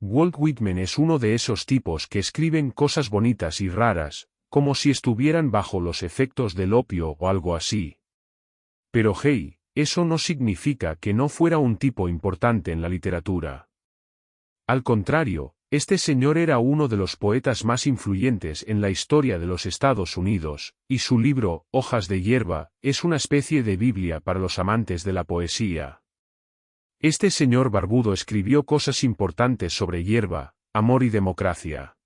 Walt Whitman es uno de esos tipos que escriben cosas bonitas y raras, como si estuvieran bajo los efectos del opio o algo así. Pero hey, eso no significa que no fuera un tipo importante en la literatura. Al contrario, este señor era uno de los poetas más influyentes en la historia de los Estados Unidos, y su libro, Hojas de hierba, es una especie de Biblia para los amantes de la poesía. Este señor barbudo escribió cosas importantes sobre hierba, amor y democracia.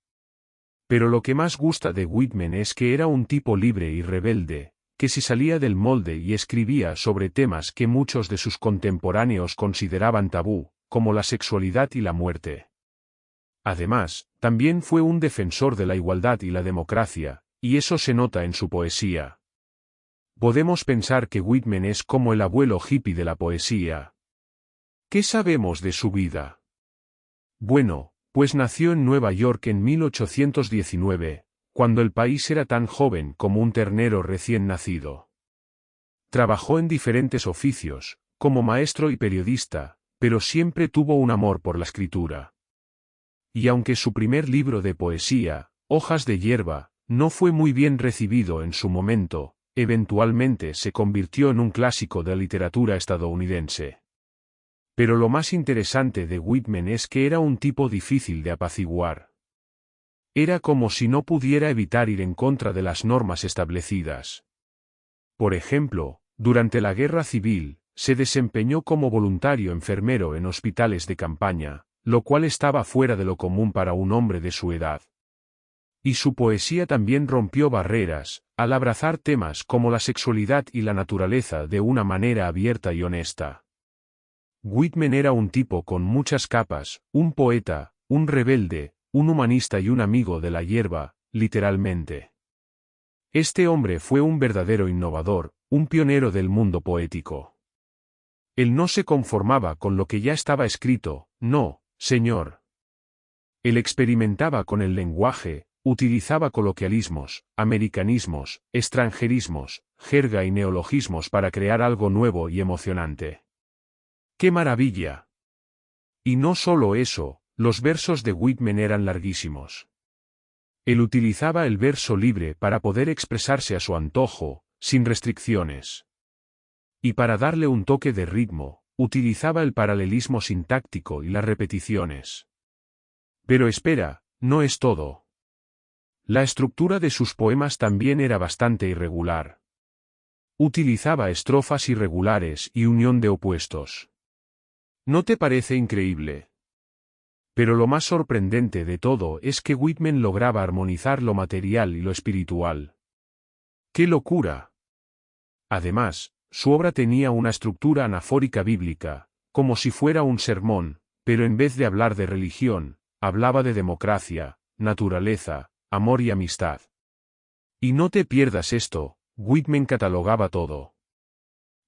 Pero lo que más gusta de Whitman es que era un tipo libre y rebelde, que si salía del molde y escribía sobre temas que muchos de sus contemporáneos consideraban tabú, como la sexualidad y la muerte. Además, también fue un defensor de la igualdad y la democracia, y eso se nota en su poesía. Podemos pensar que Whitman es como el abuelo hippie de la poesía. ¿Qué sabemos de su vida? Bueno, pues nació en Nueva York en 1819, cuando el país era tan joven como un ternero recién nacido. Trabajó en diferentes oficios, como maestro y periodista, pero siempre tuvo un amor por la escritura. Y aunque su primer libro de poesía, Hojas de hierba, no fue muy bien recibido en su momento, eventualmente se convirtió en un clásico de la literatura estadounidense. Pero lo más interesante de Whitman es que era un tipo difícil de apaciguar. Era como si no pudiera evitar ir en contra de las normas establecidas. Por ejemplo, durante la Guerra Civil, se desempeñó como voluntario enfermero en hospitales de campaña, lo cual estaba fuera de lo común para un hombre de su edad. Y su poesía también rompió barreras, al abrazar temas como la sexualidad y la naturaleza de una manera abierta y honesta. Whitman era un tipo con muchas capas, un poeta, un rebelde, un humanista y un amigo de la hierba, literalmente. Este hombre fue un verdadero innovador, un pionero del mundo poético. Él no se conformaba con lo que ya estaba escrito, no, señor. Él experimentaba con el lenguaje, utilizaba coloquialismos, americanismos, extranjerismos, jerga y neologismos para crear algo nuevo y emocionante. ¡Qué maravilla! Y no solo eso, los versos de Whitman eran larguísimos. Él utilizaba el verso libre para poder expresarse a su antojo, sin restricciones. Y para darle un toque de ritmo, utilizaba el paralelismo sintáctico y las repeticiones. Pero espera, no es todo. La estructura de sus poemas también era bastante irregular. Utilizaba estrofas irregulares y unión de opuestos. ¿No te parece increíble? Pero lo más sorprendente de todo es que Whitman lograba armonizar lo material y lo espiritual. ¡Qué locura! Además, su obra tenía una estructura anafórica bíblica, como si fuera un sermón, pero en vez de hablar de religión, hablaba de democracia, naturaleza, amor y amistad. Y no te pierdas esto, Whitman catalogaba todo.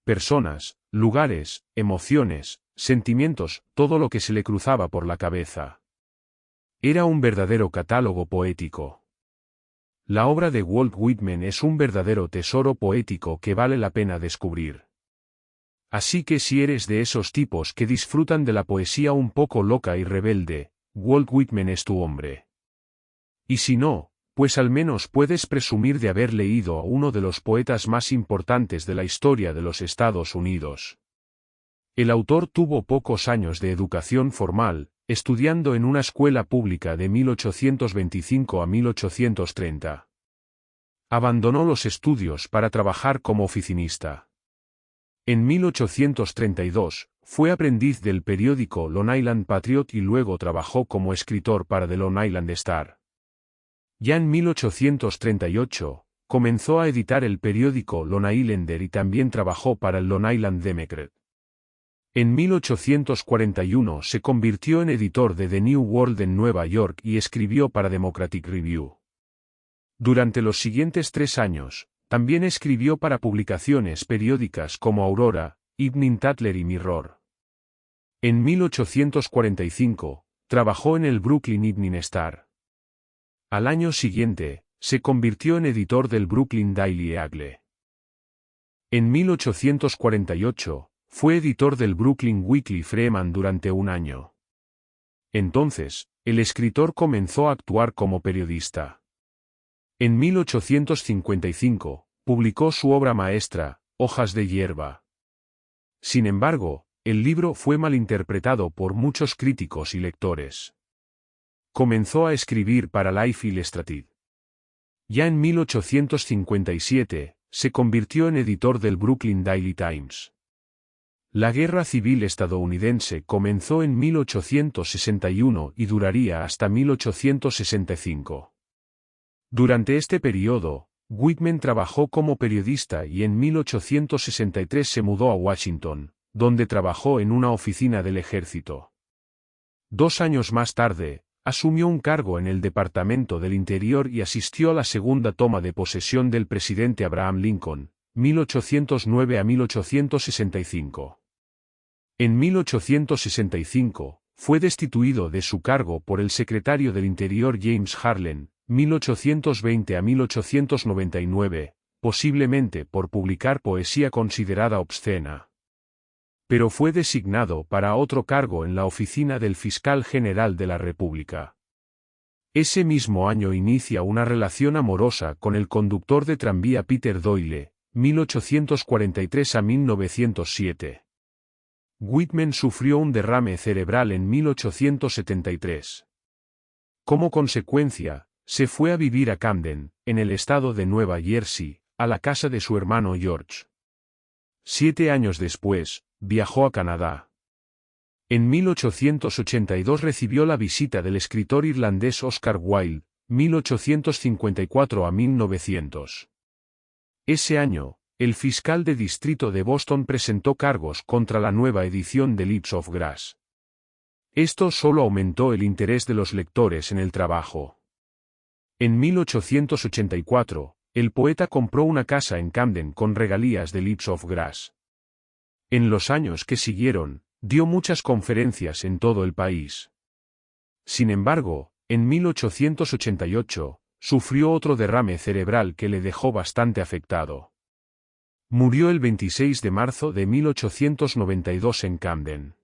Personas, lugares, emociones, sentimientos, todo lo que se le cruzaba por la cabeza. Era un verdadero catálogo poético. La obra de Walt Whitman es un verdadero tesoro poético que vale la pena descubrir. Así que si eres de esos tipos que disfrutan de la poesía un poco loca y rebelde, Walt Whitman es tu hombre. Y si no, pues al menos puedes presumir de haber leído a uno de los poetas más importantes de la historia de los Estados Unidos. El autor tuvo pocos años de educación formal, estudiando en una escuela pública de 1825 a 1830. Abandonó los estudios para trabajar como oficinista. En 1832, fue aprendiz del periódico Long Island Patriot y luego trabajó como escritor para The Long Island Star. Ya en 1838, comenzó a editar el periódico Long Islander y también trabajó para el Long Island Democrat. En 1841 se convirtió en editor de The New World en Nueva York y escribió para Democratic Review. Durante los siguientes 3 años, también escribió para publicaciones periódicas como Aurora, Evening Tatler y Mirror. En 1845, trabajó en el Brooklyn Evening Star. Al año siguiente, se convirtió en editor del Brooklyn Daily Eagle. En 1848, fue editor del Brooklyn Weekly Freeman durante un año. Entonces, el escritor comenzó a actuar como periodista. En 1855, publicó su obra maestra, Hojas de hierba. Sin embargo, el libro fue malinterpretado por muchos críticos y lectores. Comenzó a escribir para Life Illustrated. Ya en 1857, se convirtió en editor del Brooklyn Daily Times. La Guerra Civil estadounidense comenzó en 1861 y duraría hasta 1865. Durante este periodo, Whitman trabajó como periodista y en 1863 se mudó a Washington, donde trabajó en una oficina del ejército. 2 años más tarde, asumió un cargo en el Departamento del Interior y asistió a la segunda toma de posesión del presidente Abraham Lincoln, 1809 a 1865. En 1865, fue destituido de su cargo por el secretario del Interior James Harlan, 1820 a 1899, posiblemente por publicar poesía considerada obscena. Pero fue designado para otro cargo en la oficina del Fiscal General de la República. Ese mismo año inicia una relación amorosa con el conductor de tranvía Peter Doyle, 1843 a 1907. Whitman sufrió un derrame cerebral en 1873. Como consecuencia, se fue a vivir a Camden, en el estado de Nueva Jersey, a la casa de su hermano George. 7 años después, viajó a Canadá. En 1882 recibió la visita del escritor irlandés Oscar Wilde, 1854 a 1900. Ese año, el fiscal de distrito de Boston presentó cargos contra la nueva edición de Lips of Grass. Esto solo aumentó el interés de los lectores en el trabajo. En 1884, el poeta compró una casa en Camden con regalías de Lips of Grass. En los años que siguieron, dio muchas conferencias en todo el país. Sin embargo, en 1888, sufrió otro derrame cerebral que le dejó bastante afectado. Murió el 26 de marzo de 1892 en Camden.